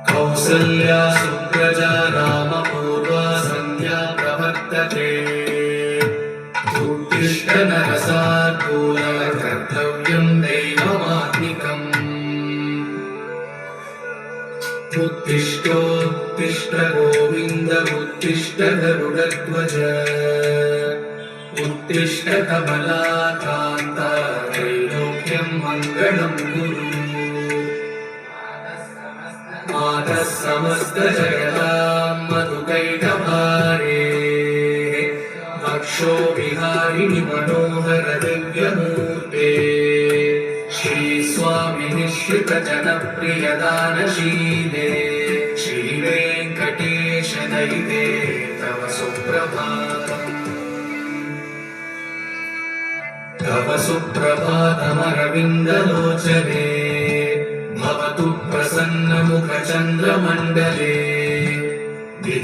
कौसल्या सुप्रजा रामपूर्वा सन्ध्या प्रवर्तते उत्तिष्ठ नरसार्दूल कर्तव्यं दैवमात्मिकम् उत्तिष्ठोत्तिष्ठ गोविन्द उत्तिष्ठ गरुडध्वज उत्तिष्ठ कमलाकान्ता त्रैलोक्यं मङ्गलं कुरु मातः समस्त जगतां मधुकैटभारे वक्षो विहारिणि मनोहर दिव्यमूर्ते श्रीस्वामिनि श्रितजनप्रिय दानशीले श्रीवेङ्कटेश दयिते तव सुप्रभातम् तव सुप्रभातमरविन्दलोचने भवतु प्रसन्नमुखचन्द्रमण्डले